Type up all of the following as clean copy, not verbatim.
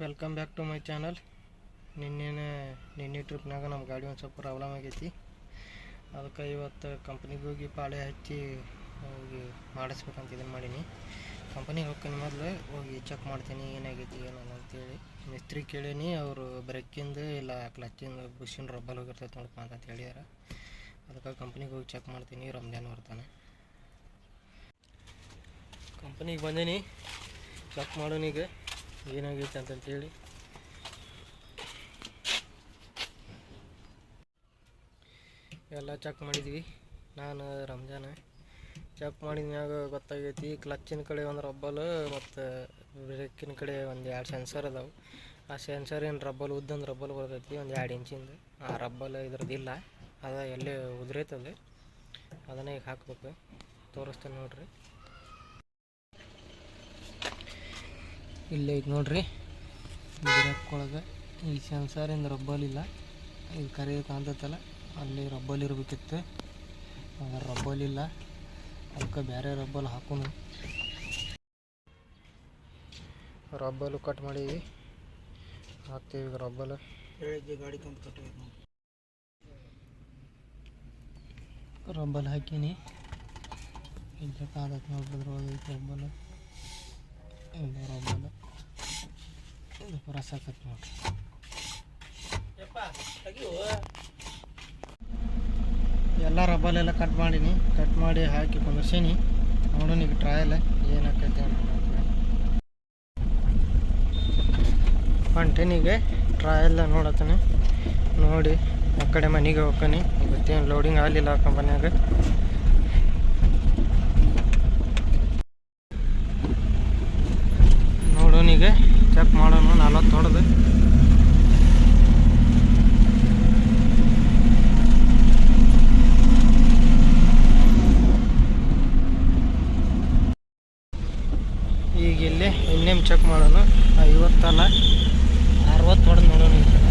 Welcome back to my channel. ನಿನ್ನೆ ಟ್ರಿಪ್ನಾಗ ನಮ್ಮ ಗಾಡಿ ಒಂದು ಸ್ವಲ್ಪ ಪ್ರಾಬ್ಲಮ್ ಆಗೈತಿ. ಅದಕ್ಕೆ ಇವತ್ತು ಕಂಪ್ನಿಗೆ ಹೋಗಿ ಪಾಳೆ ಹಚ್ಚಿ ಹೋಗಿ ಮಾಡಿಸ್ಬೇಕಂತ ಇದನ್ನು ಮಾಡೀನಿ. ಕಂಪ್ನಿಗೆ ಹೋಗ್ತೀನಿ ಮೊದಲು ಹೋಗಿ ಚೆಕ್ ಮಾಡ್ತೀನಿ ಏನಾಗೈತಿ ಏನಲ್ಲ ಅಂತೇಳಿ. ಮಿಸ್ತ್ರಿ ಕೇಳೀನಿ, ಅವರು ಬ್ರೇಕಿಂದು ಇಲ್ಲ ಕ್ಲಚ್ಚಿಂದು ಬುಷಿನ ರಬ್ಬಲ್ ಹೋಗಿರ್ತೈತೆ ನೋಡಪ್ಪ ಅಂತ ಹೇಳ್ಯಾರ. ಅದಕ್ಕೆ ಕಂಪ್ನಿಗೆ ಹೋಗಿ ಚೆಕ್ ಮಾಡ್ತೀನಿ. ರಂಜಾನ್ ಬರ್ತಾನೆ. ಕಂಪ್ನಿಗೆ ಬಂದೀನಿ, ಚೆಕ್ ಮಾಡೋಣ ಈಗ ಏನಾಗೈತೆ ಅಂತಂತೇಳಿ. ಎಲ್ಲ ಚೆಕ್ ಮಾಡಿದ್ವಿ. ನಾನು ರಂಜಾನ ಚೆಕ್ ಮಾಡಿದ್ಮ್ಯಾಗ ಗೊತ್ತಾಗೈತಿ ಕ್ಲಚ್ಚಿನ ಕಡೆ ಒಂದು ರಬ್ಬಲ್ ಮತ್ತು ಬ್ರೇಕಿನ ಕಡೆ ಒಂದು 2 ಸೆನ್ಸರ್ ಅದಾವೆ. ಆ ಸೆನ್ಸರ್ ಏನು ರಬ್ಬಲ್ ಉದ್ದಂದು ರಬ್ಬಲ್ ಬರ್ತೈತಿ, ಒಂದು 2 ಇಂಚಿಂದು. ಆ ರಬ್ಬಲ್ ಇದ್ರದ್ದಿಲ್ಲ, ಅದ ಎಲ್ಲೇ ಉದುರೈತದೆ. ಅದನ್ನೇ ಈಗ ಹಾಕ್ಬೇಕು. ತೋರಿಸ್ತೇನೆ ನೋಡ್ರಿ. ಇಲ್ಲೇ ಐತೆ ನೋಡ್ರಿ, ಬ್ರೇಕ್ ಒಳಗೆ ಈ ಸೆನ್ಸರಿಂದ ರಬ್ಬಲ್ ಇಲ್ಲ. ಇದು ಕರೆ ಕಾಣ್ತೈತಲ್ಲ, ಅಲ್ಲಿ ರಬ್ಬಲ್ ಇರಬೇಕಿತ್ತು. ಅದರ ರಬ್ಬಲ್ ಇಲ್ಲ, ಅದಕ್ಕೆ ಬೇರೆ ರಬ್ಬಲ್ ಹಾಕೋಣ. ರಬ್ಬಲು ಕಟ್ ಮಾಡೀವಿ, ಹಾಕ್ತೀವಿ ಈಗ ರಬ್ಬಲ್. ಗಾಡಿ ಕಂತ ಕಟ್ ರಬ್ಬಲ್ ಹಾಕೀನಿ. ಇಲ್ಲಿ ಕಾದತ್ ನೋಡ್ರಿ, ರಬ್ಬಲ್ ಇಲ್ಲ ರಬ್ಬಲ್ ಇದು ಪೂರ ಸಾಕತ್ ನೋಡ್ರಿ. ಎಲ್ಲ ರಬ್ಬಲ್ ಎಲ್ಲ ಕಟ್ ಮಾಡೀನಿ. ಕಟ್ ಮಾಡಿ ಹಾಕಿ ಕುಂದರ್ಸೀನಿ. ನೋಡೋಣ ಈಗ ಟ್ರಯಲ್ ಏನಾಕೈತೆ ಅಂತ. ಹೊಂಟೇನಿಗೆ ಟ್ರಯಲ್ ನೋಡತ್ತಾನೆ. ನೋಡಿ ಆ ಕಡೆ ಮನೆಗೆ ಹೋಗ್ತಾನೆ. ಇವತ್ತೇನು ಲೋಡಿಂಗ್ ಆಗಲಿಲ್ಲ ಕಂಪನ್ಯಾಗ. ನೋಡೋನಿಗೆ ಚೆಕ್ ಮಾಡೋಣ. 40 ಹೊಡೆದು ಈಗ ಇಲ್ಲಿ ಇನ್ನೇನು ಚೆಕ್ ಮಾಡೋಣ. 50 ಅಲ್ಲ 60 ಹೊಡೆದು ನೋಡೋಣ. ಈ ಕಡೆ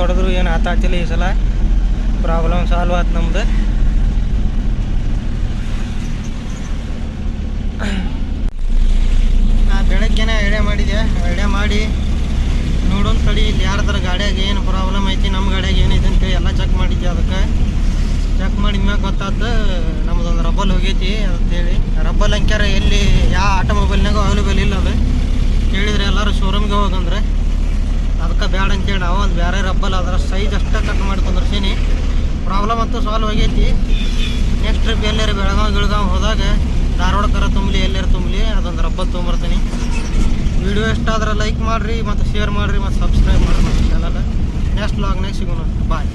ಹೊಡೆದ್ರು ಏನು ಆತಾತಿಲ್ಲ. ಈ ಸಲ ಪ್ರಾಬ್ಲಮ್ ಸಾಲ್ವ್ ಆಯ್ತು ನಮ್ದು. ನಾ ಬೆಳಗ್ಗೆನೇ ಐಡಿಯಾ ಮಾಡಿ ನೋಡೋಣ ತಡಿ ಇಲ್ಲಿ ಯಾರ್ದಾರ ಗಾಡಿಯಾಗ ಏನು ಪ್ರಾಬ್ಲಮ್ ಐತಿ, ನಮ್ಮ ಗಾಡಿಯಾಗ ಏನೈತೆ ಅಂತೇಳಿ ಎಲ್ಲ ಚೆಕ್ ಮಾಡಿದ್ದೆ. ಅದಕ್ಕೆ ಚೆಕ್ ಮಾಡಿದ್ಮ್ಯಾಗ ಗೊತ್ತಾಯ್ತು ನಮ್ಮದೊಂದು ರಬ್ಬಲ್ ಹೋಗೈತಿ ಅಂತೇಳಿ. ರಬ್ಬಲ್ ಅಂಕ್ಯಾರ ಎಲ್ಲಿ ಯಾವ ಆಟೋಮೊಬೈಲ್ನಾಗೂ ಅವೈಲೇಬಲ್ ಇಲ್ಲ. ಅದು ಕೇಳಿದ್ರೆ ಎಲ್ಲರೂ ಶೋರೂಮ್ಗೆ ಹೋಗಂದ್ರೆ ಅದಕ್ಕೆ ಬ್ಯಾಡ ಅಂತೇಳಿ ನಾವು ಒಂದು ಬೇರೆ ರಬ್ಬಲ್ ಅದರ ಸೈಜ್ ಅಷ್ಟೇ ಕಟ್ ಮಾಡಿ ಕುಂದರ್ಸೀನಿ. ಪ್ರಾಬ್ಲಮ್ ಅಂತೂ ಸಾಲ್ವ್ ಆಗೈತಿ. ನೆಕ್ಸ್ಟ್ ಟ್ರಿಪ್ ಎಲ್ಲಾರು ಬೆಳಗಾವಿ ಹೋದಾಗ ಧಾರವಾಡ ಕರ ತುಂಬಲಿ ಎಲ್ಲಾರು ತುಂಬಲಿ ಅದೊಂದು ರಬ್ಬಲ್ ತೊಗೊಂಬರ್ತೀನಿ. ವಿಡಿಯೋ ಇಷ್ಟ ಆದ್ರೆ ಲೈಕ್ ಮಾಡಿರಿ ಮತ್ತು ಶೇರ್ ಮಾಡಿರಿ ಮತ್ತು ಸಬ್ಸ್ಕ್ರೈಬ್ ಮಾಡಿರಿ ನಮ್ಮ ಚಾನಲ್. ನೆಕ್ಸ್ಟ್ ವ್ಲಾಗ್ನಾಗ ಸಿಗೋಣ. ಬಾಯ್.